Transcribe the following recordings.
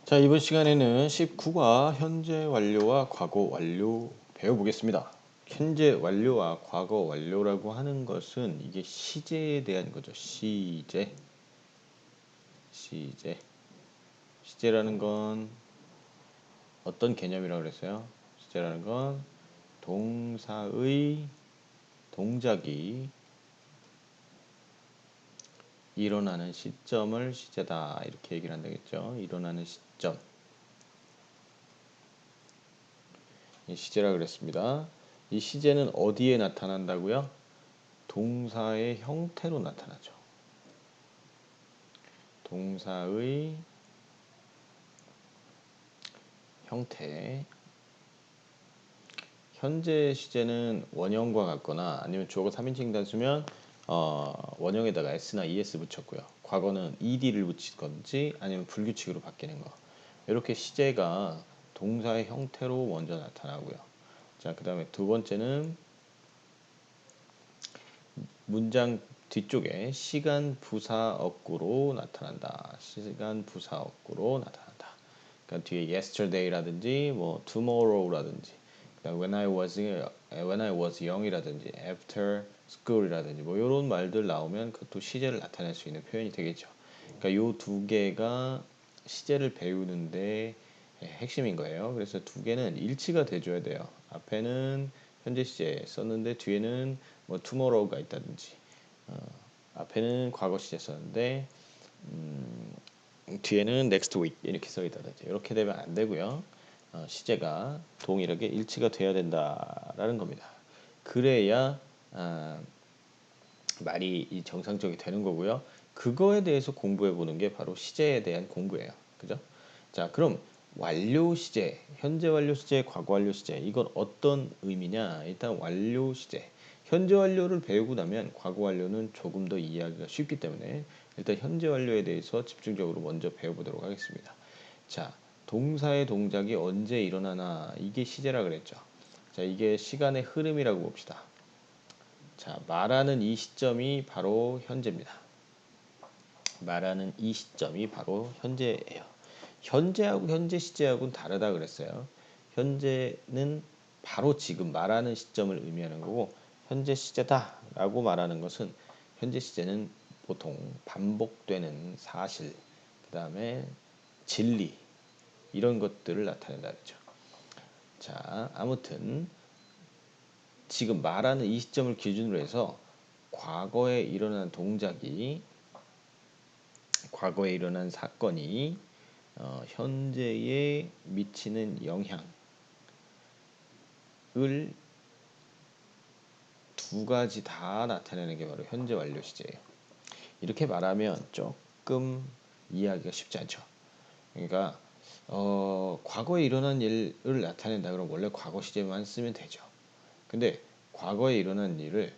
자, 이번 시간에는 19과 현재 완료와 과거 완료 배워보겠습니다. 현재 완료와 과거 완료라고 하는 것은 이게 시제에 대한 거죠. 시제. 시제라는 건 어떤 개념이라고 그랬어요? 시제라는 건 동사의 동작이 일어나는 시점을 시제다. 이렇게 얘기를 한다겠죠. 일어나는 시점. 이 시제라 그랬습니다. 이 시제는 어디에 나타난다고요? 동사의 형태로 나타나죠. 동사의 형태. 현재 시제는 원형과 같거나 아니면 주어가 3인칭 단수면 원형에다가 s나 es 붙였고요. 과거는 ed를 붙이든지 아니면 불규칙으로 바뀌는 거. 이렇게 시제가 동사의 형태로 먼저 나타나고요. 자, 그 다음에 두 번째는 문장 뒤쪽에 시간 부사어구로 나타난다. 시간 부사어구로 나타난다. 그러니까 뒤에 yesterday라든지 뭐 tomorrow라든지 when I was young이라든지 after school이라든지 뭐 이런 말들 나오면 그것도 시제를 나타낼 수 있는 표현이 되겠죠. 그러니까 요 두 개가 시제를 배우는데 핵심인 거예요. 그래서 두 개는 일치가 돼줘야 돼요. 앞에는 현재 시제 썼는데 뒤에는 뭐 tomorrow가 있다든지 앞에는 과거 시제 썼는데 뒤에는 next week 이렇게 써 있다든지 이렇게 되면 안 되고요. 시제가 동일하게 일치가 돼야 된다라는 겁니다. 그래야 말이 정상적이 되는 거고요. 그거에 대해서 공부해 보는 게 바로 시제에 대한 공부예요. 그죠? 자, 그럼 완료 시제, 현재 완료 시제, 과거 완료 시제 이건 어떤 의미냐? 일단 완료 시제, 현재 완료를 배우고 나면 과거 완료는 조금 더 이해하기가 쉽기 때문에 일단 현재 완료에 대해서 집중적으로 먼저 배워보도록 하겠습니다. 자, 동사의 동작이 언제 일어나나 이게 시제라 그랬죠. 자, 이게 시간의 흐름이라고 봅시다. 자, 말하는 이 시점이 바로 현재입니다. 말하는 이 시점이 바로 현재예요. 현재하고 현재 시제하고는 다르다 그랬어요. 현재는 바로 지금 말하는 시점을 의미하는 거고 현재 시제다라고 말하는 것은 현재 시제는 보통 반복되는 사실, 그 다음에 진리 이런 것들을 나타낸다 그랬죠. 자, 아무튼 지금 말하는 이 시점을 기준으로 해서 과거에 일어난 동작이 과거에 일어난 사건이 현재에 미치는 영향을 두 가지 다 나타내는 게 바로 현재 완료 시제예요. 이렇게 말하면 조금 이해하기가 쉽지 않죠. 그러니까 과거에 일어난 일을 나타낸다 그러면 원래 과거 시제만 쓰면 되죠. 근데 과거에 일어난 일을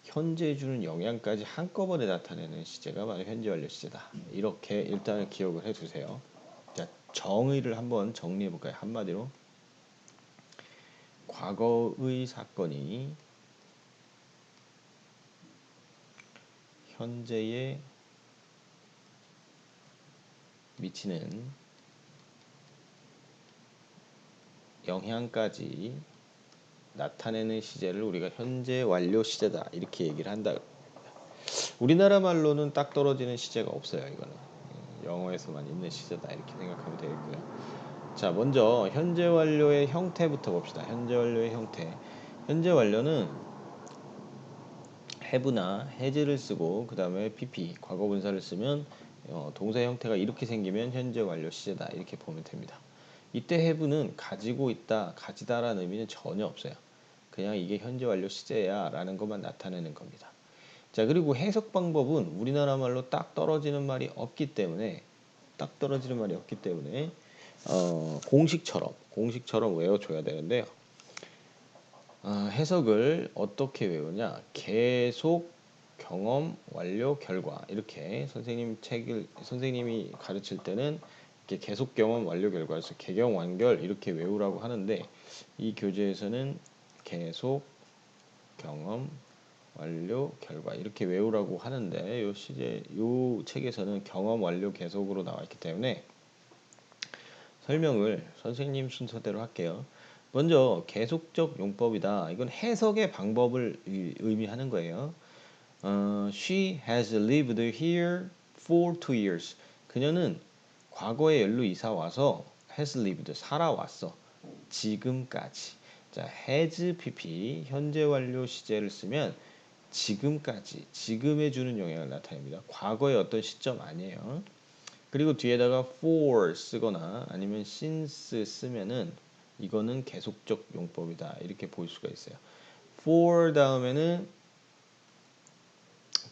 현재에 주는 영향까지 한꺼번에 나타내는 시제가 바로 현재 완료 시제다. 이렇게 일단은 기억을 해두세요. 자, 정의를 한번 정리해 볼까요? 한마디로 과거의 사건이 현재에 미치는 영향까지 나타내는 시제를 우리가 현재 완료 시제다 이렇게 얘기를 한다. 우리나라 말로는 딱 떨어지는 시제가 없어요. 이거는 영어에서만 있는 시제다 이렇게 생각하면 되겠고요. 자, 먼저 현재 완료의 형태부터 봅시다. 현재 완료의 형태. 현재 완료는 have나 has를 쓰고 그 다음에 pp 과거 분사를 쓰면 동사 형태가 이렇게 생기면 현재 완료 시제다 이렇게 보면 됩니다. 이때 have는 가지고 있다, 가지다라는 의미는 전혀 없어요. 그냥 이게 현재 완료 시제야 라는 것만 나타내는 겁니다. 자, 그리고 해석 방법은 우리나라 말로 딱 떨어지는 말이 없기 때문에 공식처럼 외워줘야 되는데요. 해석을 어떻게 외우냐? 계속, 경험, 완료, 결과 이렇게 선생님이 가르칠 때는 이렇게 계속, 경험, 완료, 결과에서 개경, 완결 이렇게 외우라고 하는데 이 교재에서는 계속, 경험, 완료, 결과 이렇게 외우라고 하는데 요 책에서는 경험, 완료, 계속으로 나와 있기 때문에 설명을 선생님 순서대로 할게요. 먼저 계속적 용법이다. 이건 해석의 방법을 의미하는 거예요. She has lived here for 2 years. 그녀는 과거에 연루 이사 와서 has lived 살아왔어. 지금까지. 자, has pp 현재 완료 시제를 쓰면 지금까지 지금에 주는 영향을 나타냅니다. 과거의 어떤 시점 아니에요. 그리고 뒤에다가 for 쓰거나 아니면 since 쓰면은 이거는 계속적 용법이다. 이렇게 볼 수가 있어요. for 다음에는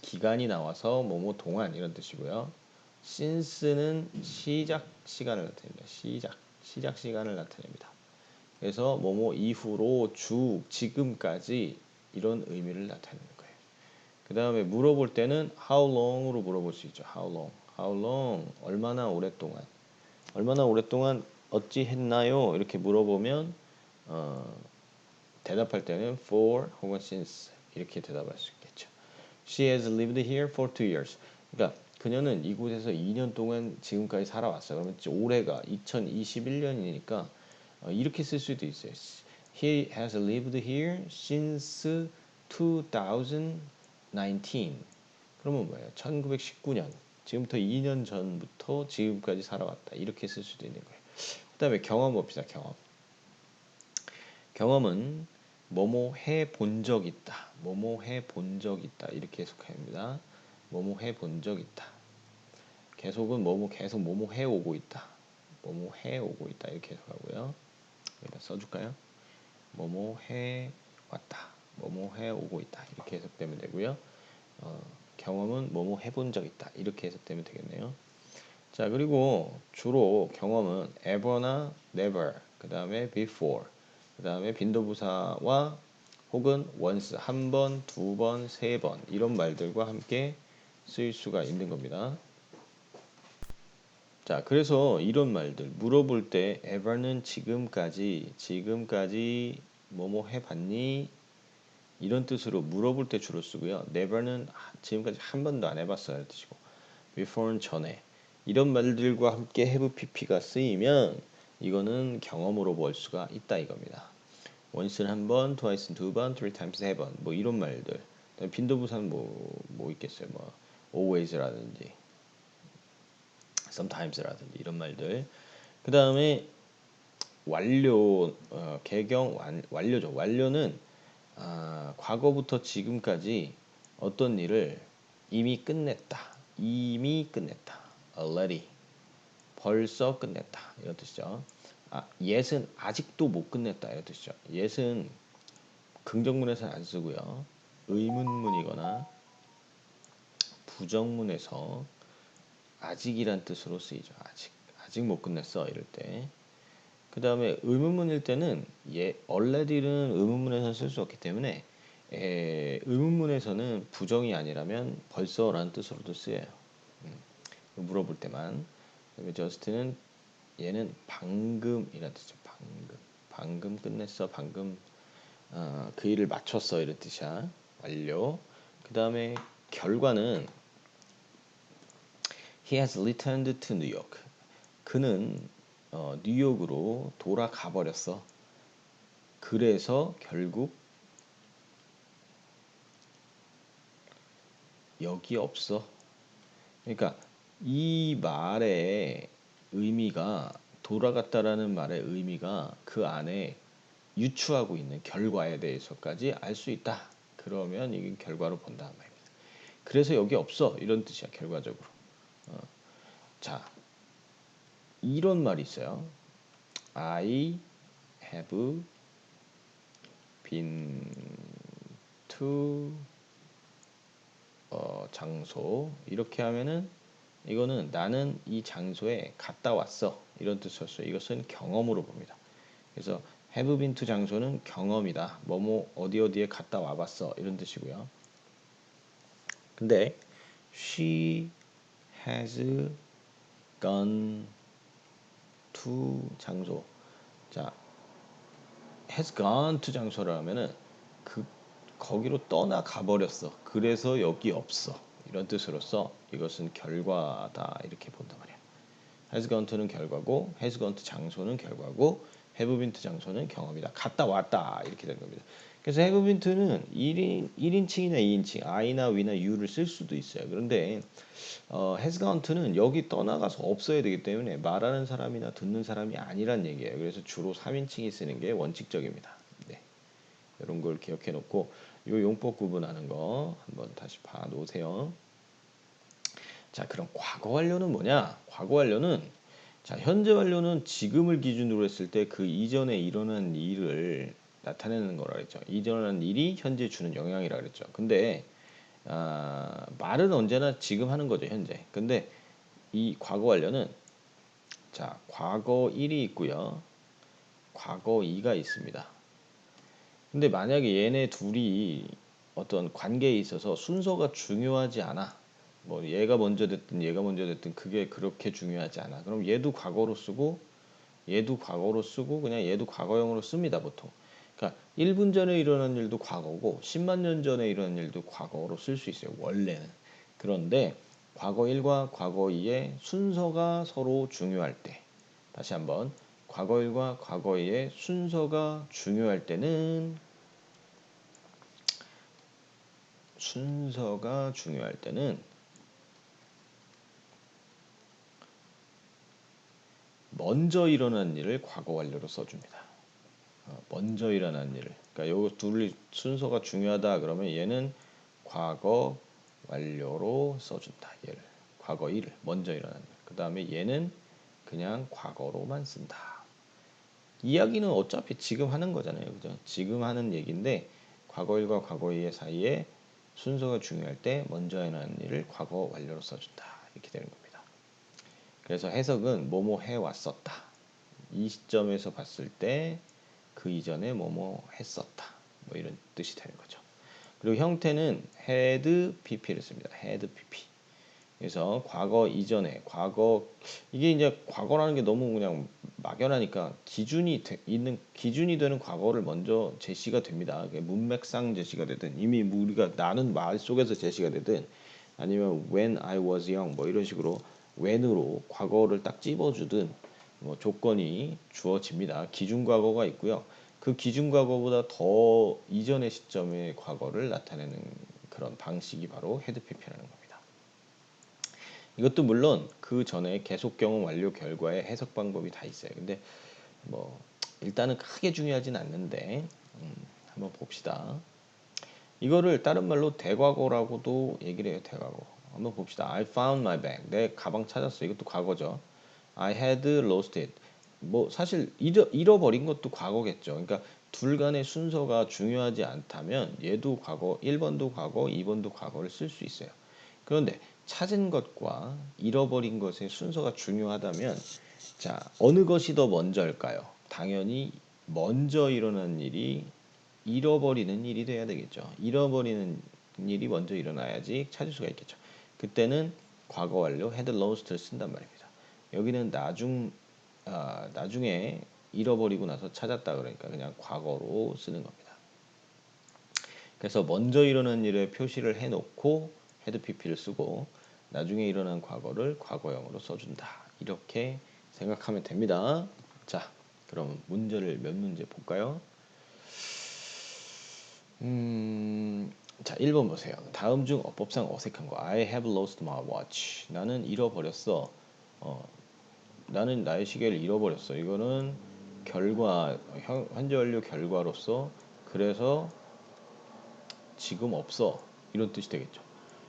기간이 나와서 뭐뭐 동안 이런 뜻이고요. since는 시작 시간을 나타냅니다. 시작 시간을 나타냅니다. 그래서 뭐뭐 이후로 쭉 지금까지 이런 의미를 나타내는 거예요. 그 다음에 물어볼 때는 how long으로 물어볼 수 있죠. how long 얼마나 오랫동안 어찌 했나요? 이렇게 물어보면 대답할 때는 for 혹은 since 이렇게 대답할 수 있겠죠. She has lived here for 2 years. 그러니까 그녀는 이곳에서 2년 동안 지금까지 살아왔어요. 그러면 올해가 2021년이니까 이렇게 쓸 수도 있어요. He has lived here since 2019. 그러면 뭐예요? 1919년. 지금부터 2년 전부터 지금까지 살아왔다. 이렇게 쓸 수도 있는 거예요. 그 다음에 경험 봅시다. 경험은 뭐뭐 해본 적 있다. 뭐뭐 해본 적 있다. 이렇게 해석합니다. 뭐뭐 해본 적 있다. 계속은 뭐뭐 계속 뭐뭐 해오고 있다. 뭐뭐 해오고 있다. 이렇게 해석하고요. 여기다 써줄까요? 뭐뭐 해왔다. 뭐뭐 해오고 있다. 이렇게 해석되면 되고요. 경험은 뭐뭐 해본 적 있다. 이렇게 해석되면 되겠네요. 자, 그리고 주로 경험은 ever나 never, 그 다음에 before, 그 다음에 빈도부사와 혹은 once, 한 번, 두 번, 세 번 이런 말들과 함께 쓰일 수가 있는 겁니다. 자, 그래서 이런 말들 물어볼 때 ever는 지금까지 뭐뭐 해봤니? 이런 뜻으로 물어볼 때 주로 쓰고요. never는 지금까지 한 번도 안 해봤어요. 이런 뜻이고 before는 전에 이런 말들과 함께 have pp가 쓰이면 이거는 경험으로 볼 수가 있다 이겁니다. once는 한 번, twice는 두 번, three times 세 번 뭐 이런 말들. 빈도부사는 뭐 있겠어요. 뭐 always라든지 sometimes라든지 이런 말들. 그 다음에 완료, 개경 완료죠. 완료는 과거부터 지금까지 어떤 일을 이미 끝냈다. already. 벌써 끝냈다. 이런 뜻이죠. yet은 아직도 못 끝냈다. 이런 뜻이죠. yet은 긍정문에서는 안 쓰고요. 의문문이거나 부정문에서 아직이란 뜻으로 쓰이죠. 아직 못 끝냈어. 이럴 때. 그 다음에 의문문일 때는 already는 의문문에서 쓸 수 없기 때문에 의문문에서는 부정이 아니라면 벌써라는 뜻으로도 쓰여요. 물어볼 때만. 그다음에 just는 얘는 방금이라는 뜻이죠. 방금 끝냈어. 방금 그 일을 마쳤어. 이런 뜻이야. 완료. 그 다음에 결과는 He has returned to New York. 그는 뉴욕으로 돌아가 버렸어. 그래서 결국 여기 없어. 그러니까 이 말의 의미가 돌아갔다라는 말의 의미가 그 안에 유추하고 있는 결과에 대해서까지 알 수 있다. 그러면 이게 결과로 본다는 말입니다. 그래서 여기 없어. 이런 뜻이야. 결과적으로. 자, 이런 말이 있어요. I have been to 장소. 이렇게 하면은 이거는 나는 이 장소에 갔다 왔어. 이런 뜻이었어요. 이것은 경험으로 봅니다. 그래서 have been to 장소는 경험이다. 뭐뭐 어디에 갔다 와봤어. 이런 뜻이고요. 근데 she has gone to 장소. 자, has gone to 장소를 하면은 거기로 떠나가 버렸어. 그래서 여기 없어. 이런 뜻으로서 이것은 결과다. 이렇게 본단 말이야. has gone to는 결과고 has gone to 장소는 결과고 have been to 장소는 경험이다. 갔다 왔다 이렇게 되는 겁니다. 그래서 have been to는 1인칭이나 2인칭 I나 we나 you를 쓸 수도 있어요. 그런데 has gone to는 여기 떠나가서 없어야 되기 때문에 말하는 사람이나 듣는 사람이 아니란 얘기예요. 그래서 주로 3인칭이 쓰는 게 원칙적입니다. 네. 이런 걸 기억해 놓고 이 용법 구분하는 거 한번 다시 봐 놓으세요. 자, 그럼 과거 완료는 뭐냐? 과거 완료는 자, 현재 완료는 지금을 기준으로 했을 때 그 이전에 일어난 일을 나타내는 거라 그랬죠. 이전한 일이 현재 주는 영향이라 그랬죠. 근데 말은 언제나 지금 하는 거죠, 현재. 근데 이 과거 완료는 자, 과거 1이 있고요. 과거 2가 있습니다. 근데 만약에 얘네 둘이 어떤 관계에 있어서 순서가 중요하지 않아. 뭐 얘가 먼저 됐든 얘가 먼저 됐든 그게 그렇게 중요하지 않아. 그럼 얘도 과거로 쓰고 얘도 과거로 쓰고 그냥 얘도 과거형으로 씁니다, 보통. 그러니까 1분 전에 일어난 일도 과거고 10만 년 전에 일어난 일도 과거로 쓸 수 있어요, 원래는. 그런데 과거 1과 과거 2의 순서가 서로 중요할 때 다시 한번 과거 1과 과거 2의 순서가 중요할 때는 먼저 일어난 일을 과거 완료로 써줍니다. 먼저 일어난 일을. 그러니까 요 둘이 순서가 중요하다 그러면 얘는 과거 완료로 써준다. 얘를 과거 일을 먼저 일어난 일. 그 다음에 얘는 그냥 과거로만 쓴다. 이야기는 어차피 지금 하는 거잖아요, 그죠? 지금 하는 얘기인데 과거 일과 과거 이의 사이에 순서가 중요할 때 먼저 일어난 일을 과거 완료로 써준다. 이렇게 되는 겁니다. 그래서 해석은 뭐뭐 해왔었다. 이 시점에서 봤을 때 그 이전에 뭐뭐 했었다. 뭐 이런 뜻이 되는 거죠. 그리고 형태는 had pp를 씁니다. had pp. 그래서 과거 이전에 과거 이게 이제 과거라는 게 너무 그냥 막연하니까 기준이 되는 과거를 먼저 제시가 됩니다. 문맥상 제시가 되든 이미 우리가 나는 말 속에서 제시가 되든 아니면 when I was young 뭐 이런 식으로 when으로 과거를 딱 찝어주든 뭐 조건이 주어집니다. 기준 과거가 있고요. 그 기준 과거보다 더 이전의 시점의 과거를 나타내는 그런 방식이 바로 헤드 PP라는 겁니다. 이것도 물론 그 전에 계속 경험 완료 결과의 해석 방법이 다 있어요. 근데 뭐 일단은 크게 중요하진 않는데 한번 봅시다. 이거를 다른 말로 대과거라고도 얘기를 해요. 대과거. 한번 봅시다. I found my bag. 내 가방 찾았어. 이것도 과거죠. I had lost it. 뭐 사실 잃어버린 것도 과거겠죠. 그러니까 둘 간의 순서가 중요하지 않다면 얘도 과거, 1번도 과거, 2번도 과거를 쓸 수 있어요. 그런데 찾은 것과 잃어버린 것의 순서가 중요하다면 자, 어느 것이 더 먼저일까요? 당연히 먼저 일어난 일이 잃어버리는 일이 돼야 되겠죠. 잃어버리는 일이 먼저 일어나야지 찾을 수가 있겠죠. 그때는 과거 완료 had lost를 쓴단 말입니다. 여기는 나중에 잃어버리고 나서 찾았다 그러니까 그냥 과거로 쓰는 겁니다. 그래서 먼저 일어난 일에 표시를 해놓고 had pp를 쓰고 나중에 일어난 과거를 과거형으로 써준다. 이렇게 생각하면 됩니다. 자, 그럼 문제를 몇 문제 볼까요? 자, 1번 보세요. 다음 중 어법상 어색한 거. I have lost my watch. 나는 잃어버렸어. 나는 나의 시계를 잃어버렸어. 이거는 현재 완료 결과로서 그래서 지금 없어. 이런 뜻이 되겠죠.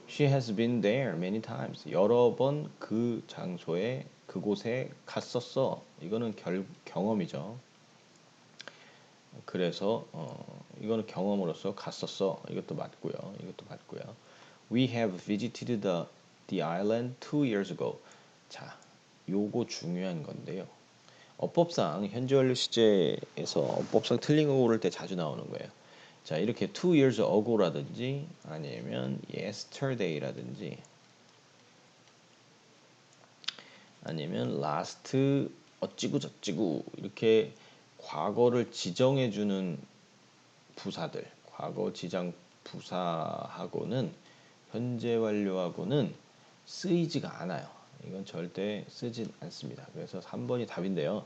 She has been there many times. 여러 번 그 장소에 그곳에 갔었어. 이거는 경험이죠. 그래서 이거는 경험으로서 갔었어. 이것도 맞고요. 이것도 맞고요. We have visited the island 2 years ago. 자, 요거 중요한 건데요. 어법상 현재 완료 시제에서 어법상 틀린 거 고를 때 자주 나오는 거예요. 자, 이렇게 2 years ago라든지 아니면 yesterday라든지 아니면 last 어찌고 저찌고 이렇게 과거를 지정해 주는 부사들, 과거 지정 부사하고는 현재 완료하고는 쓰이지가 않아요. 이건 절대 쓰진 않습니다. 그래서 3번이 답인데요.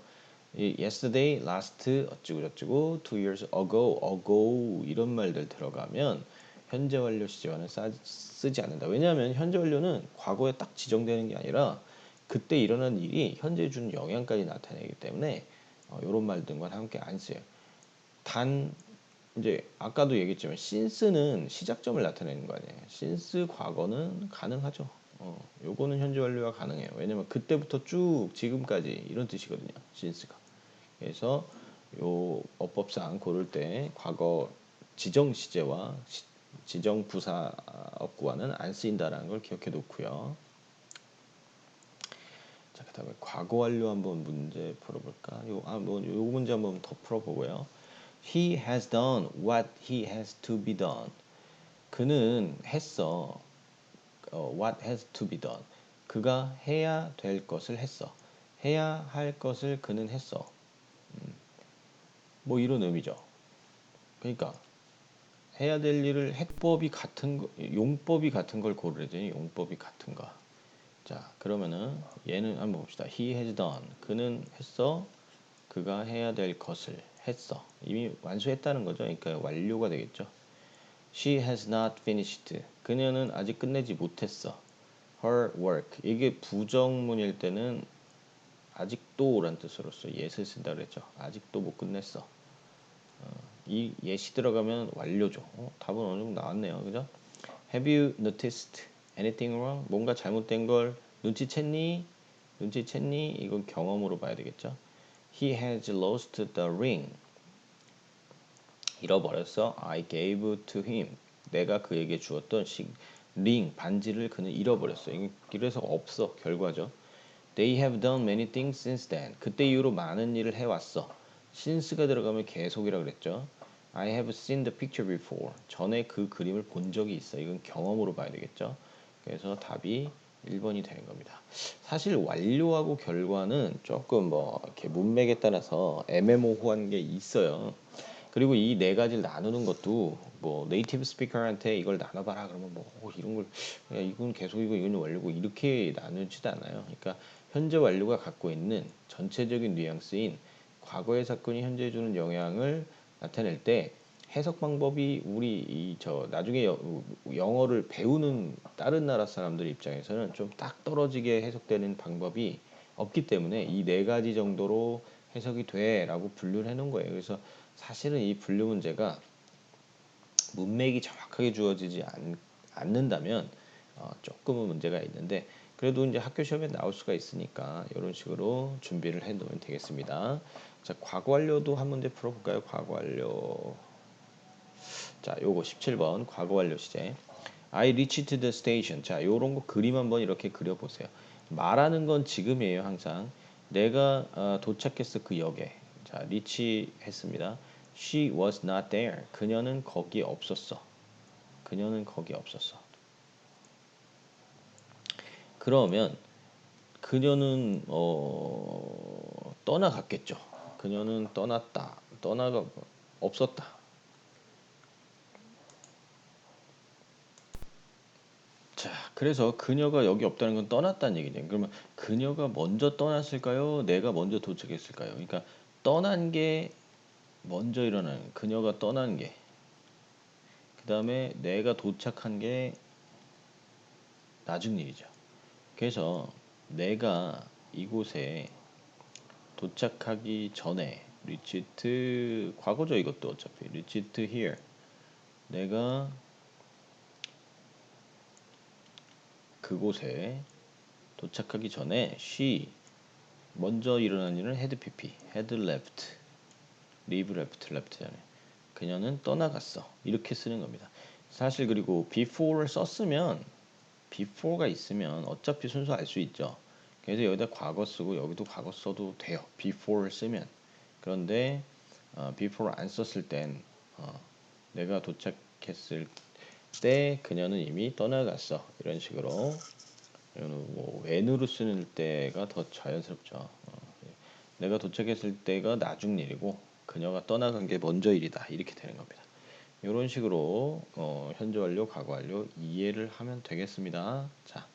이 yesterday, last, 어쩌고 저쩌고, 2 years ago 이런 말들 들어가면 현재 완료 시제와는 쓰지 않는다. 왜냐하면 현재 완료는 과거에 딱 지정되는 게 아니라 그때 일어난 일이 현재에 주는 영향까지 나타내기 때문에 이런 말들과 함께 안 써요. 단 이제 아까도 얘기했지만 since는 시작점을 나타내는 거 아니에요. since 과거는 가능하죠. 요거는 현재 완료가 가능해요. 왜냐면 그때부터 쭉 지금까지 이런 뜻이거든요. since가. 그래서 요 어법상 고를 때 과거 지정 시제와 지정 부사어구와는 안 쓰인다라는 걸 기억해 놓고요. 자, 그다음에 과거 완료 한번 문제 풀어볼까? 요 문제 한번 더 풀어보고요. He has done what he has to be done. 그는 했어. what has to be done. 그가 해야 될 것을 했어. 해야 할 것을 그는 했어. 뭐 이런 의미죠. 그러니까 해야 될 일을 해법이 같은 거, 용법이 같은 걸 고르래더니 용법이 같은 거. 자, 그러면은 얘는 한번 봅시다. He has done. 그는 했어. 그가 해야 될 것을 했어. 이미 완수했다는 거죠. 그러니까 완료가 되겠죠. She has not finished. 그녀는 아직 끝내지 못했어. Her work. 이게 부정문일 때는 아직도라는 뜻으로서 yes를 쓴다 그랬죠. 아직도 못 끝냈어. 이 yes이 들어가면 완료죠. 답은 어느 정도 나왔네요. 그죠? Have you noticed anything wrong? 뭔가 잘못된 걸 눈치챘니? 눈치챘니? 이건 경험으로 봐야 되겠죠. He has lost the ring. 잃어버렸어. I gave to him. 내가 그에게 주었던 링, 반지를 그는 잃어버렸어. 이래서 없어. 결과죠. They have done many things since then. 그때 이후로 많은 일을 해왔어. since가 들어가면 계속이라 그랬죠. I have seen the picture before. 전에 그 그림을 본 적이 있어. 이건 경험으로 봐야 되겠죠. 그래서 답이 1번이 되는 겁니다. 사실 완료하고 결과는 조금 뭐 이렇게 문맥에 따라서 애매모호한 게 있어요. 그리고 이 네 가지를 나누는 것도 뭐 네이티브 스피커한테 이걸 나눠봐라 그러면 뭐 이런 걸 야, 이건 계속이고 이건 완료고 이렇게 나누지도 않아요. 그러니까 현재 완료가 갖고 있는 전체적인 뉘앙스인 과거의 사건이 현재에 주는 영향을 나타낼 때 해석 방법이 우리 나중에 영어를 배우는 다른 나라 사람들 입장에서는 좀 딱 떨어지게 해석되는 방법이 없기 때문에 이 네 가지 정도로 해석이 돼라고 분류를 해놓은 거예요. 그래서 사실은 이 분류 문제가 문맥이 정확하게 주어지지 않는다면 조금은 문제가 있는데 그래도 이제 학교 시험에 나올 수가 있으니까 이런 식으로 준비를 해 놓으면 되겠습니다. 자, 과거 완료도 한 문제 풀어볼까요? 과거 완료. 자, 요거 17번 과거 완료 시제. I reached the station. 자, 요런 거 그림 한번 이렇게 그려보세요. 말하는 건 지금이에요, 항상. 내가 도착했어, 그 역에. 자, reach 했습니다. She was not there. 그녀는 거기 없었어. 그녀는 거기 없었어. 그러면 그녀는 떠나갔겠죠. 그녀는 떠났다. 떠나가 없었다. 자, 그래서 그녀가 여기 없다는 건 떠났다는 얘기죠. 그러면 그녀가 먼저 떠났을까요? 내가 먼저 도착했을까요? 그러니까 떠난 게 먼저 일어나는 그녀가 떠난 게 그다음에 내가 도착한 게 나중 일이죠. 그래서 내가 이곳에 도착하기 전에 reached 과거죠. 이것도 어차피 reached here 내가 그곳에 도착하기 전에 she 먼저 일어난 일은 had pp had left leave left 그녀는 떠나갔어 이렇게 쓰는 겁니다. 사실 그리고 before를 썼으면 before가 있으면 어차피 순서 알 수 있죠. 그래서 여기다 과거 쓰고 여기도 과거 써도 돼요. before를 쓰면. 그런데 before 안 썼을 땐 내가 도착했을 때 그녀는 이미 떠나갔어. 이런 식으로 이거는 뭐 when으로 쓰는 때가 더 자연스럽죠. 내가 도착했을 때가 나중 일이고 그녀가 떠나간 게 먼저 일이다. 이렇게 되는 겁니다. 이런 식으로 현재 완료, 과거 완료 이해를 하면 되겠습니다. 자,